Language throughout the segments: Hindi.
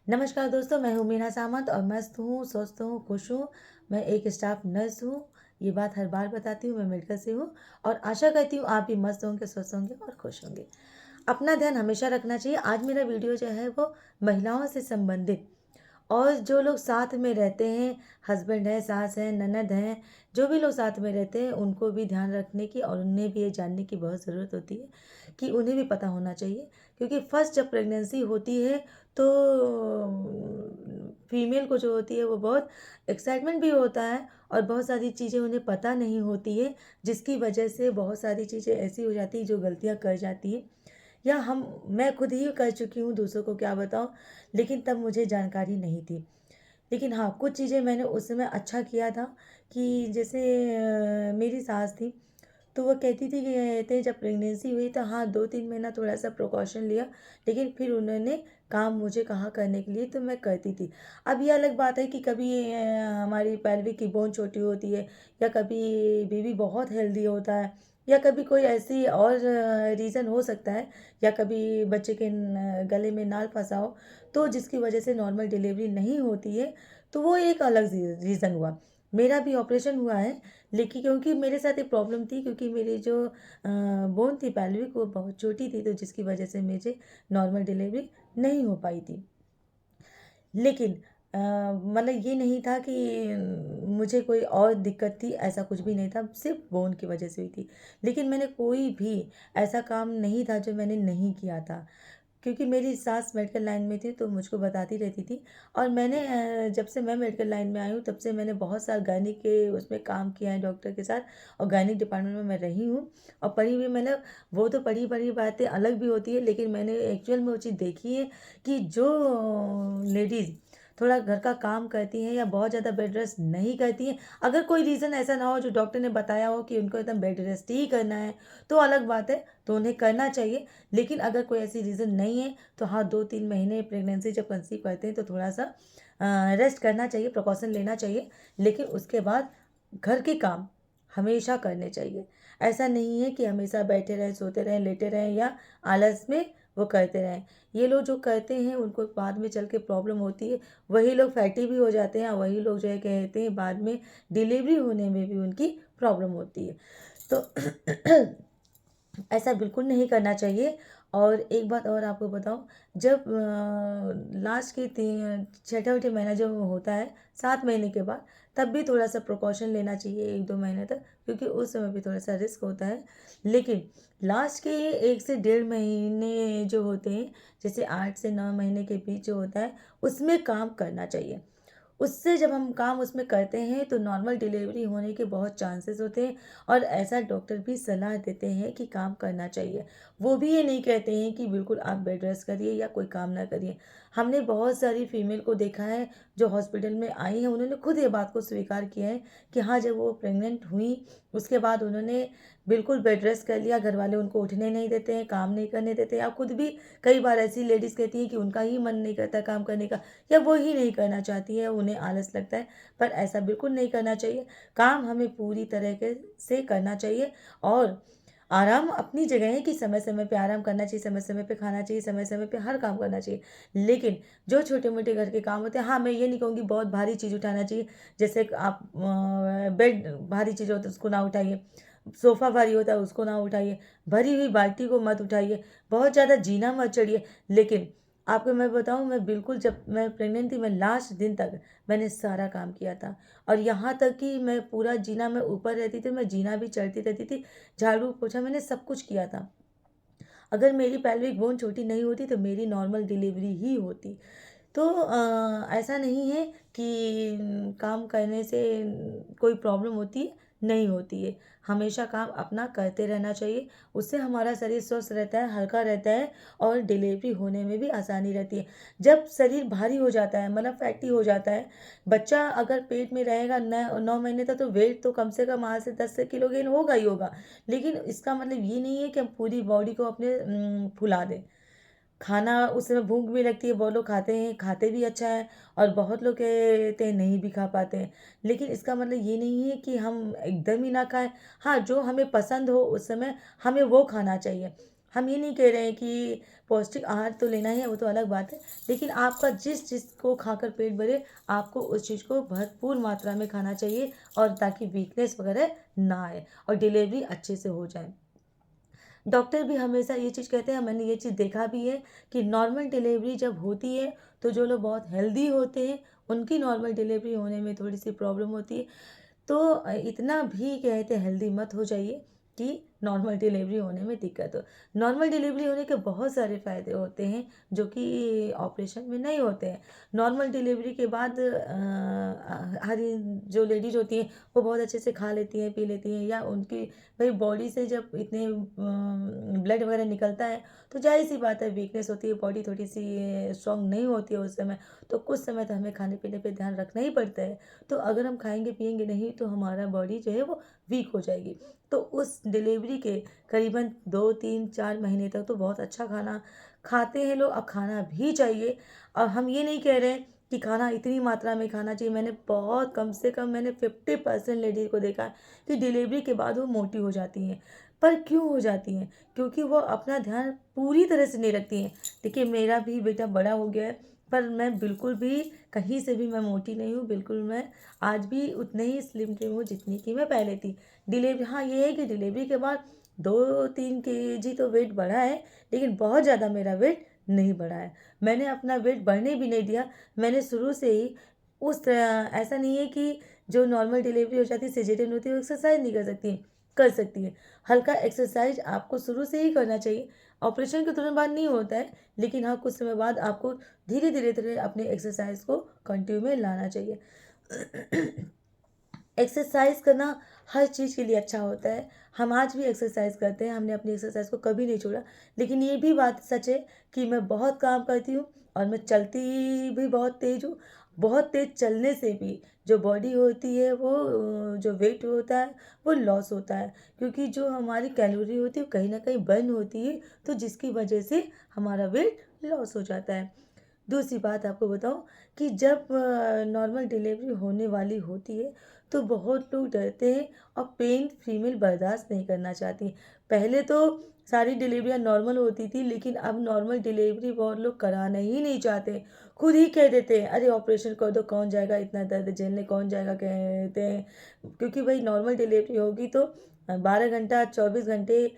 नमस्कार दोस्तों, मैं हूँ मीना सामंत और मस्त हूँ, स्वस्थ हूँ, खुश हूँ। मैं एक स्टाफ नर्स हूँ। ये बात हर बार बताती हूँ, मैं मेडिकल से हूँ और आशा करती हूँ आप भी मस्त होंगे, स्वस्थ होंगे और खुश होंगे। अपना ध्यान हमेशा रखना चाहिए। आज मेरा वीडियो जो है वो महिलाओं से संबंधित और जो लोग साथ में रहते हैं, हस्बैंड है, सास है, ननद हैं, जो भी लोग साथ में रहते हैं उनको भी ध्यान रखने की और उन्हें भी ये जानने की बहुत ज़रूरत होती है कि उन्हें भी पता होना चाहिए। क्योंकि फर्स्ट जब प्रेगनेंसी होती है तो फीमेल को जो होती है वो बहुत एक्साइटमेंट भी होता है और बहुत सारी चीज़ें उन्हें पता नहीं होती है, जिसकी वजह से बहुत सारी चीज़ें ऐसी हो जाती है जो गलतियाँ कर जाती है या मैं खुद ही कर चुकी हूँ, दूसरों को क्या बताऊँ। लेकिन तब मुझे जानकारी नहीं थी। लेकिन हाँ, कुछ चीज़ें मैंने उस समय अच्छा किया था कि जैसे मेरी सास थी, तो वो कहती थी कि कहते हैं जब प्रेगनेंसी हुई तो हाँ 2-3 महीना थोड़ा-सा प्रिकॉशन लिया, लेकिन फिर उन्होंने काम मुझे कहा करने के लिए तो मैं करती थी। अब ये अलग बात है कि कभी हमारी पेल्विक की बोन छोटी होती है या कभी बेबी बहुत हेल्दी होता है या कभी कोई ऐसी और रीज़न हो सकता है या कभी बच्चे के गले में नाल फँसा हो, तो जिसकी वजह से नॉर्मल डिलीवरी नहीं होती है, तो वो एक अलग रीज़न हुआ। मेरा भी ऑपरेशन हुआ है, लेकिन क्योंकि मेरे साथ एक प्रॉब्लम थी, क्योंकि मेरी जो बोन थी पेल्विक वो बहुत छोटी थी, तो जिसकी वजह से मुझे नॉर्मल डिलीवरी नहीं हो पाई थी। लेकिन मतलब ये नहीं था कि मुझे कोई और दिक्कत थी, ऐसा कुछ भी नहीं था, सिर्फ़ बोन की वजह से हुई थी। लेकिन मैंने कोई भी ऐसा काम नहीं था जो मैंने नहीं किया था। क्योंकि मेरी सास मेडिकल लाइन में थी तो मुझको बताती रहती थी और मैंने जब से मैं मेडिकल लाइन में आई हूँ तब से मैंने बहुत सारा गायनिक के उसमें काम किया है डॉक्टर के साथ और गायनिक डिपार्टमेंट में मैं रही हूँ और पढ़ी हुई मैंने वो तो पढ़ी पढ़ी बातें अलग भी होती है, लेकिन मैंने एक्चुअल में वो चीज़ देखी है कि जो लेडीज़ थोड़ा घर का काम करती हैं या बहुत ज़्यादा बेड रेस्ट नहीं करती हैं, अगर कोई रीज़न ऐसा ना हो जो डॉक्टर ने बताया हो कि उनको एकदम बेड रेस्ट ही करना है, तो अलग बात है, तो उन्हें करना चाहिए। लेकिन अगर कोई ऐसी रीज़न नहीं है तो हाँ 2-3 महीने प्रेगनेंसी जब कंसीव करते हैं तो थोड़ा-सा रेस्ट करना चाहिए, प्रिकॉशन लेना चाहिए। लेकिन उसके बाद घर के काम हमेशा करने चाहिए। ऐसा नहीं है कि हमेशा बैठे रहें, सोते रहें, लेटे रहें या आलस में वो करते रहें। ये लोग जो करते हैं उनको बाद में चल के प्रॉब्लम होती है। वही लोग फैटी भी हो जाते हैं और वही लोग जो है कहते हैं बाद में डिलीवरी होने में भी उनकी प्रॉब्लम होती है। तो ऐसा बिल्कुल नहीं करना चाहिए। और एक बात और आपको बताऊँ, जब लास्ट के छठे-वठे महीना जब होता है 7 महीने के बाद, तब भी थोड़ा-सा प्रिकॉशन लेना चाहिए 1-2 महीने तक, क्योंकि उस समय भी थोड़ा-सा रिस्क होता है। लेकिन लास्ट के 1 से डेढ़ महीने जो होते हैं, जैसे 8 से 9 महीने के बीच जो होता है, उसमें काम करना चाहिए। उससे जब हम काम उसमें करते हैं तो नॉर्मल डिलीवरी होने के बहुत चांसेस होते हैं और ऐसा डॉक्टर भी सलाह देते हैं कि काम करना चाहिए। वो भी ये नहीं कहते हैं कि बिल्कुल आप बेड रेस्ट करिए या कोई काम ना करिए। हमने बहुत सारी फीमेल को देखा है जो हॉस्पिटल में आई हैं, उन्होंने खुद ये बात को स्वीकार किया है कि हाँ, जब वो प्रेग्नेंट हुई उसके बाद उन्होंने बिल्कुल बेड रेस्ट कर लिया, घरवाले उनको उठने नहीं देते हैं, काम नहीं करने देते हैं। या खुद भी कई बार ऐसी लेडीज़ कहती हैं कि उनका ही मन नहीं करता काम करने का या वो ही नहीं करना चाहती है, उन्हें आलस लगता है। पर ऐसा बिल्कुल नहीं करना चाहिए। काम हमें पूरी तरीके से करना चाहिए और आराम अपनी जगह है कि समय-समय पे आराम करना चाहिए, समय-समय पे खाना चाहिए, समय-समय पे हर काम करना चाहिए। लेकिन जो छोटे-मोटे घर के काम होते हैं, हाँ, मैं ये नहीं कहूँगी बहुत भारी चीज़ उठाना चाहिए। जैसे आप बेड भारी चीज़ होता है उसको ना उठाइए, सोफ़ा भारी होता है उसको ना उठाइए, भरी हुई बाल्टी को मत उठाइए, बहुत ज़्यादा जीना मत चढ़िए। लेकिन आपको मैं बताऊँ, मैं बिल्कुल जब मैं प्रेग्नेंट थी मैं लास्ट दिन तक मैंने सारा काम किया था और यहाँ तक कि मैं पूरा जीना मैं ऊपर रहती थी, मैं जीना भी चढ़ती रहती थी, झाड़ू पोछा मैंने सब कुछ किया था। अगर मेरी पेल्विक बोन छोटी नहीं होती तो मेरी नॉर्मल डिलीवरी ही होती। तो ऐसा नहीं है कि काम करने से कोई प्रॉब्लम होती है, नहीं होती है। हमेशा काम अपना करते रहना चाहिए, उससे हमारा शरीर स्वस्थ रहता है, हल्का रहता है और डिलीवरी होने में भी आसानी रहती है। जब शरीर भारी हो जाता है मतलब फैटी हो जाता है, बच्चा अगर पेट में रहेगा न 9 महीने तक तो वेट तो कम से कम 8 से 10 किलो गेन होगा ही होगा। लेकिन इसका मतलब ये नहीं है कि हम पूरी बॉडी को अपने फुला दें। खाना उस समय भूख भी लगती है, बहुत लोग खाते हैं, खाते भी अच्छा है और बहुत लोग कहते हैं नहीं भी खा पाते हैं। लेकिन इसका मतलब ये नहीं है कि हम एकदम ही ना खाएँ। हाँ, जो हमें पसंद हो उस समय हमें वो खाना चाहिए। हम ये नहीं कह रहे हैं कि पौष्टिक आहार तो लेना ही है, वो तो अलग बात है, लेकिन आपका जिस चीज़ को खाकर पेट भरे, आपको उस चीज़ को भरपूर मात्रा में खाना चाहिए, और ताकि वीकनेस वगैरह ना आए और डिलीवरी अच्छे से हो जाए। डॉक्टर भी हमेशा ये चीज़ कहते हैं, मैंने ये चीज़ देखा भी है कि नॉर्मल डिलीवरी जब होती है, तो जो लोग बहुत हेल्दी होते हैं, उनकी नॉर्मल डिलीवरी होने में थोड़ी-सी प्रॉब्लम होती है। तो इतना भी कहते हैं हेल्दी मत हो जाइए कि नॉर्मल डिलीवरी होने में दिक्कत हो। नॉर्मल डिलीवरी होने के बहुत सारे फ़ायदे होते हैं जो कि ऑपरेशन में नहीं होते हैं। नॉर्मल डिलीवरी के बाद हर जो लेडीज़ होती हैं, वो बहुत अच्छे से खा लेती हैं, पी लेती हैं, या उनकी भाई बॉडी से जब इतने ब्लड वगैरह निकलता है, तो ज़ाहिर-सी बात है वीकनेस होती है, बॉडी थोड़ी-सी स्ट्रॉन्ग नहीं होती है उस समय। तो कुछ समय तो हमें खाने-पीने पे ध्यान रखना ही पड़ता है। तो अगर हम खाएँगे-पिएँगे नहीं, तो हमारा बॉडी जो है वो वीक हो जाएगी। तो उस डिलीवरी के करीबन 2, 3, 4 महीने तक तो बहुत अच्छा खाना खाते हैं लोग, और खाना भी चाहिए। और हम ये नहीं कह रहे हैं कि खाना इतनी मात्रा में खाना चाहिए। मैंने बहुत कम से कम मैंने 50% लेडीज़ को देखा है कि डिलीवरी के बाद वो मोटी हो जाती हैं। पर क्यों हो जाती हैं? क्योंकि वो अपना ध्यान पूरी तरह से नहीं रखती हैं। देखिए, मेरा भी बेटा बड़ा हो गया है, पर मैं बिल्कुल भी कहीं से भी मैं मोटी नहीं हूँ, बिल्कुल मैं आज भी उतने ही स्लिम ट्रिम हूँ जितनी कि मैं पहले थी। डिलीवरी, हाँ, ये है कि डिलीवरी के बाद 2-3 केजी तो वेट बढ़ा है, लेकिन बहुत ज़्यादा मेरा वेट नहीं बढ़ा है। मैंने अपना वेट बढ़ने भी नहीं दिया। मैंने शुरू से ही ऐसा नहीं है कि जो नॉर्मल डिलीवरी हो जाती है, सिज़ेरियन होती है, वो एक्सरसाइज़ नहीं कर सकती हैं, कर सकती हैं। हल्का एक्सरसाइज़ आपको शुरू से ही करना चाहिए। ऑपरेशन के तुरंत बाद नहीं होता है, लेकिन हाँ, कुछ समय बाद आपको धीरे-धीरे अपने एक्सरसाइज़ को कंटिन्यू में लाना चाहिए। एक्सरसाइज़ करना हर चीज़ के लिए अच्छा होता है। हम आज भी एक्सरसाइज़ करते हैं, हमने अपनी एक्सरसाइज़ को कभी नहीं छोड़ा। लेकिन ये भी बात सच है कि मैं बहुत काम करती हूँ, और मैं चलती भी बहुत तेज़ हूँ। बहुत तेज़ चलने से भी जो बॉडी होती है वो जो वेट होता है वो लॉस होता है, क्योंकि जो हमारी कैलोरी होती है वो कहीं न कहीं बर्न होती है, तो जिसकी वजह से हमारा वेट लॉस हो जाता है। दूसरी बात आपको बताऊँ कि जब नॉर्मल डिलीवरी होने वाली होती है, तो बहुत लोग डरते हैं और पेन फीमेल बर्दाश्त नहीं करना चाहती। पहले तो सारी डिलीवरियाँ नॉर्मल होती थी, लेकिन अब नॉर्मल डिलीवरी बहुत लोग कराना ही नहीं चाहते। खुद ही कह देते हैं, अरे ऑपरेशन कर दो, कौन जाएगा इतना दर्द झेलने, कौन जाएगा कहते हैं। क्योंकि भाई नॉर्मल डिलीवरी होगी तो 12 घंटा, 24 घंटे,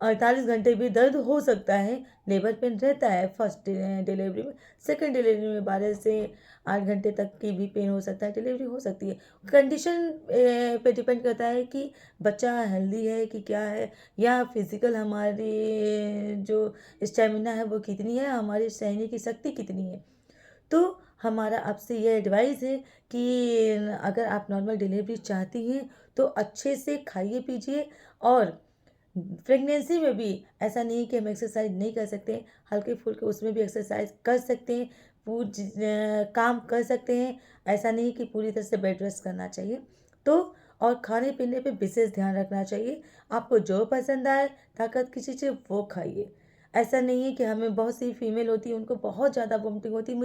48 घंटे भी दर्द हो सकता है, लेबर पेन रहता है फर्स्ट डिलीवरी में। सेकंड डिलीवरी में 12 से 8 घंटे तक की भी पेन हो सकता है, डिलीवरी हो सकती है। कंडीशन पे डिपेंड करता है कि बच्चा हेल्दी है कि क्या है, या फिज़िकल हमारी जो स्टैमिना है वो कितनी है, हमारी सहने की शक्ति कितनी है। तो हमारा आपसे ये एडवाइस है कि अगर आप नॉर्मल डिलीवरी चाहती हैं, तो अच्छे से खाइए-पीजिए, और प्रेगनेंसी में भी ऐसा नहीं है कि हम एक्सरसाइज नहीं कर सकते हैं, हल्के-फुल्के उसमें भी एक्सरसाइज कर सकते हैं, काम कर सकते हैं। ऐसा नहीं है कि पूरी तरह से बेड रेस्ट करना चाहिए। तो और खाने-पीने पे विशेष ध्यान रखना चाहिए। आपको जो पसंद आए, ताकत की चीज़ें वो खाइए। ऐसा नहीं है कि हमें बहुत सी फीमेल होती है, उनको बहुत ज़्यादा वोमिटिंग होती है।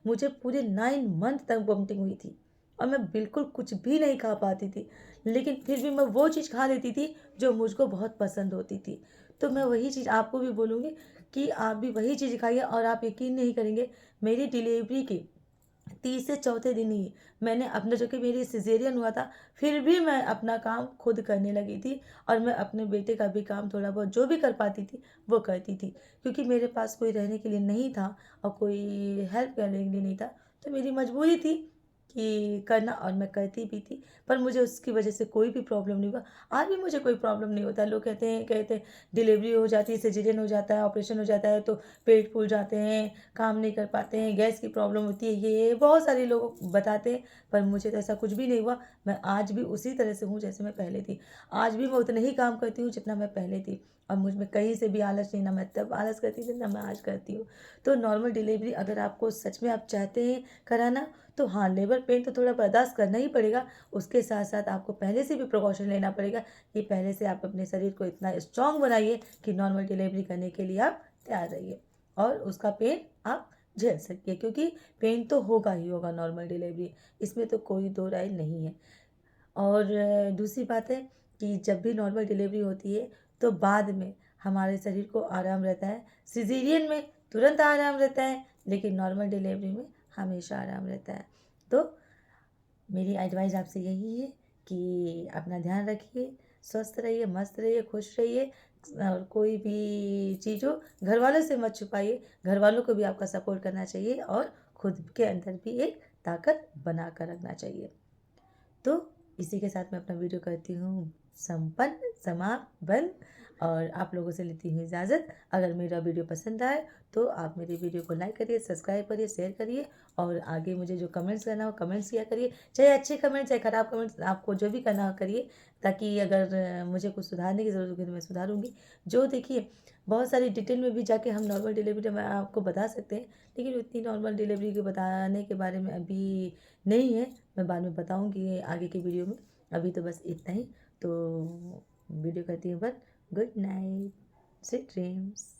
मुझे पूरे 9 मंथ तक वोमिटिंग हुई थी, और मैं बिल्कुल कुछ भी नहीं खा पाती थी। लेकिन फिर भी मैं वो चीज़ खा लेती थी जो मुझको बहुत पसंद होती थी। तो मैं वही चीज़ आपको भी बोलूँगी कि आप भी वही चीज़ खाइए, और आप यकीन नहीं करेंगे, मेरी डिलीवरी के तीसरे चौथे दिन ही मैंने अपना, जो कि मेरी सिज़ेरियन हुआ था, फिर भी मैं अपना काम खुद करने लगी थी, और मैं अपने बेटे का भी काम थोड़ा बहुत जो भी कर पाती थी, वो करती थी। क्योंकि मेरे पास कोई रहने के लिए नहीं था, और कोई हेल्प करने के लिए नहीं था, तो मेरी मजबूरी थी कि करना, और मैं करती भी थी। पर मुझे उसकी वजह से कोई भी प्रॉब्लम नहीं हुआ। आज भी मुझे कोई प्रॉब्लम नहीं होता। लोग कहते हैं डिलीवरी हो जाती है, सिज़ेरियन हो जाता है, ऑपरेशन हो जाता है, तो पेट फूल जाते हैं, काम नहीं कर पाते हैं, गैस की प्रॉब्लम होती है, ये बहुत सारे लोग बताते हैं। पर मुझे तो ऐसा कुछ भी नहीं हुआ। मैं आज भी उसी तरह से हूँ जैसे मैं पहले थी। आज भी मैं उतना ही काम करती हूँ जितना मैं पहले थी, और मुझ में कहीं से भी आलस नहीं, ना मैं तब आलस करती थी, ना मैं आज करती हूँ। तो नॉर्मल डिलीवरी अगर आपको सच में आप चाहते हैं कराना, तो हाँ, लेबर पेन तो थोड़ा बर्दाश्त करना ही पड़ेगा। उसके साथ-साथ आपको पहले से भी प्रिकॉशन लेना पड़ेगा, कि पहले से आप अपने शरीर को इतना स्ट्रॉन्ग बनाइए कि नॉर्मल डिलीवरी करने के लिए आप तैयार रहिए, और उसका पेन आप झेल सकिए, क्योंकि पेन तो होगा ही होगा नॉर्मल डिलीवरी, इसमें तो कोई दो राय नहीं है। और दूसरी बात है कि जब भी नॉर्मल डिलीवरी होती है, तो बाद में हमारे शरीर को आराम रहता है। सिजेरियन में तुरंत आराम रहता है, लेकिन नॉर्मल डिलीवरी में हमेशा आराम रहता है। तो मेरी एडवाइस आपसे यही है कि अपना ध्यान रखिए, स्वस्थ रहिए, मस्त रहिए, खुश रहिए, और कोई भी चीज़ हो घर वालों से मत छुपाइए। घर वालों को भी आपका सपोर्ट करना चाहिए और खुद के अंदर भी एक ताकत बना कर रखना चाहिए। तो इसी के साथ मैं अपना वीडियो करती हूँ संपन्न, समाप्त, बंद, और आप लोगों से लेती हूँ इजाज़त। अगर मेरा वीडियो पसंद आए तो आप मेरे वीडियो को लाइक करिए, सब्सक्राइब करिए, शेयर करिए, और आगे मुझे जो कमेंट्स करना हो कमेंट्स किया करिए। चाहे अच्छे कमेंट्स, चाहे ख़राब कमेंट्स, आपको जो भी करना हो करिए, ताकि अगर मुझे कुछ सुधारने की ज़रूरत होगी तो मैं सुधारूँगी। जो देखिए, बहुत सारी डिटेल में भी जाके हम नॉर्मल डिलीवरी में आपको बता सकते हैं, लेकिन उतनी नॉर्मल डिलीवरी के बताने के बारे में अभी नहीं है। मैं बाद में बताऊँगी आगे की वीडियो में। अभी तो बस इतना ही। तो वीडियो करती हूँ बंद। Good night, sweet dreams.